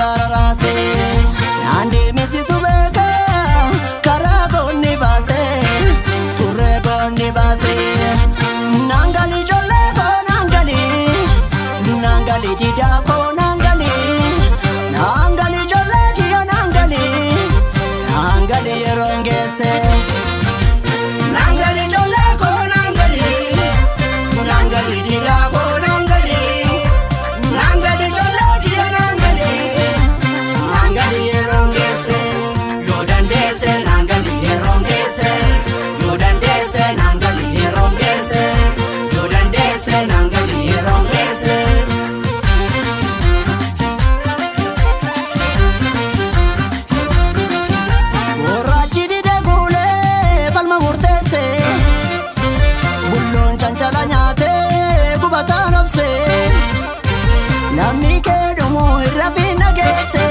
gararase nandi misitu beka karagoni base turegoni base nangali jolle ko nangali dida ko nangali jolle kiya nangali yeeroon geesse nangali jolle ko nangali dida ko nangali jolle kiya nangali yeeroon geesse yo dandese nangali yeeroon geesse yo dandese nangali yeeroon geesse yo dandese nangali yeeroon geesse orachi dide gule balma murtese bullon chanchala nyaate gubata nafse namni kedumu irrafi nageesse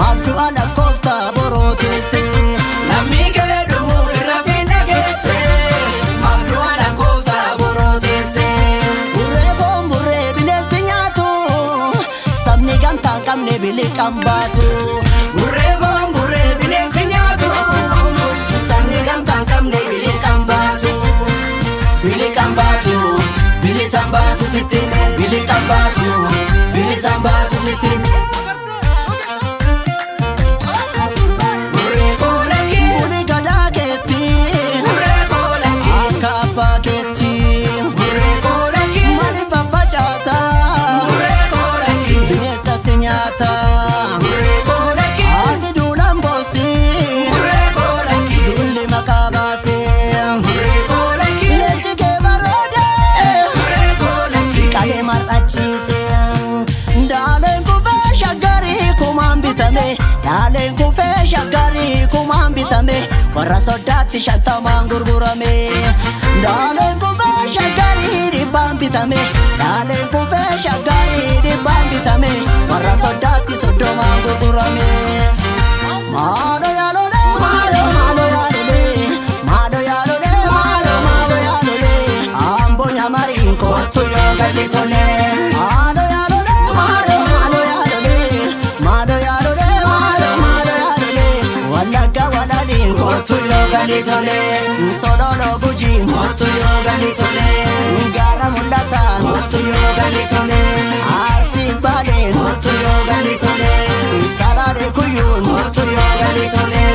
mabdu ala kofta borotese namni kedumu irrafi nageesse mabdu ala kofta borotese burre binesi nyaatu sabni ganta kamne bili kambatu burre binesi nyaatu sabni ganta kamne bili kambatu bili sambatu sitime bili sambatu sitime Uri gadaketi akapaketi mani fafachata binesa senyata ati dulambosi dulli makabase lechike barode kale marachise dalen kufe shagari kuman bitame warra sodatti shantaman gurgurame dalen kufe shagari dibban bitame warra sodatti soddoman gurgurame maado yalole ambo nyamarin kotu yo galitole maado yalole walaga waladin kotu yo galitole sololo bujin kotu yo galitole gara mulata kotu yo galitole arsi bale kotu yo galitole salale kuyun kotu yo galitole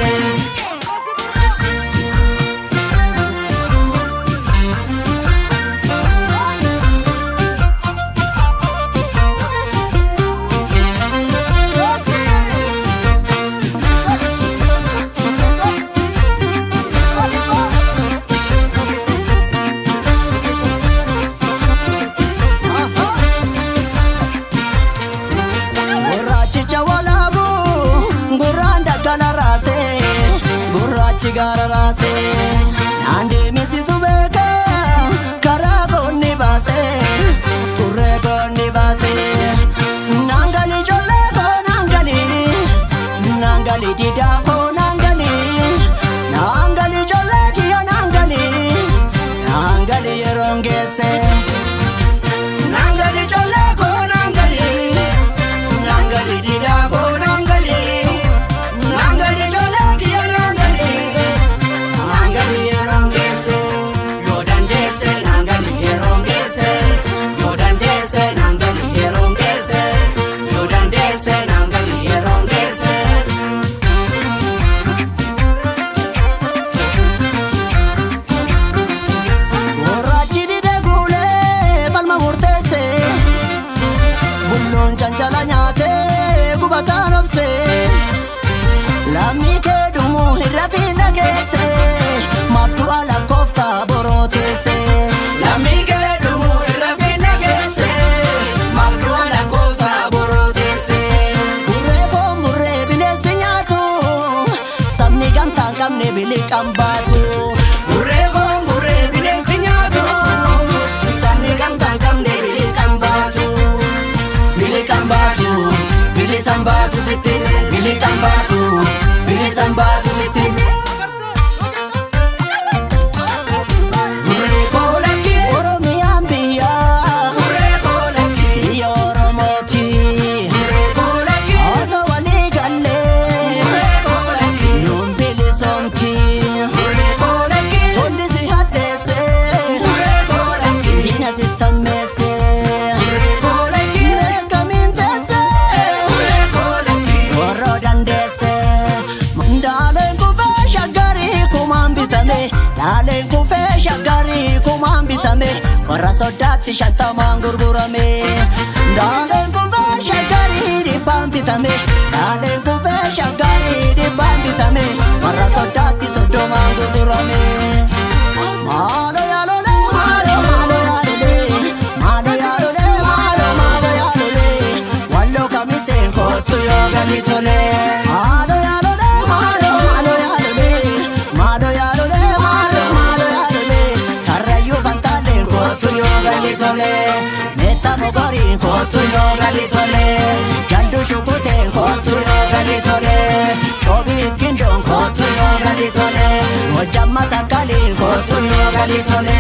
gararase nandi misitu beka karagoni base turegoni base nangali jolle ko nangali dida ko nangali jolle kiya nangali yeeroon geesse nangali jolle ko nangali dida ko nangali jolle kiya nangali yeeroon geesse yo dandese nangali yeeroon geesse yo dandese nangali yeeroon geesse yo dandese nangali yeeroon geesse orachi dide gule balma murtese bullon chanchala nyaate gubata nafse lammi kedumu irrafi nageesse mabdu ala kofta borotese lammi kedumu irrafi nageesse mabdu ala kofta borotese burre binesi nyaatu sabni ganta kamne bili kambatu burre binesi nyaatu sabni ganta kamne bili kambatu bili sambatu sitime bili sambatu sitime Oromiyan biya oromoti Laaleen kufee shaggarii kumaan bitame warra sodaatti shantamaan gurgurame. Laaleen kufee shaggarii dhibbaan bitame. Laaleen kufee shaggarii dhibbaan bitame warra sodaatti soddomaan gurgurame. Maalo yaalole maalo maalo yaalole maalo yaalole maalo maalo yaalole walloo kamiseen kootu yoo galii tole. Maalo yaalole maalo maalo yaalole maalo yaalole maalo maalo yaalole karrayyuu fantaaleen kootu yoo galii tole. Neeta mogorii kootu yoo galii tole. Ganduu shukuteen kootu yoo galii tole. Choobiif gindoon kootu yoo galii tole. Hojjamma takkaliin kootu yoo galii tole.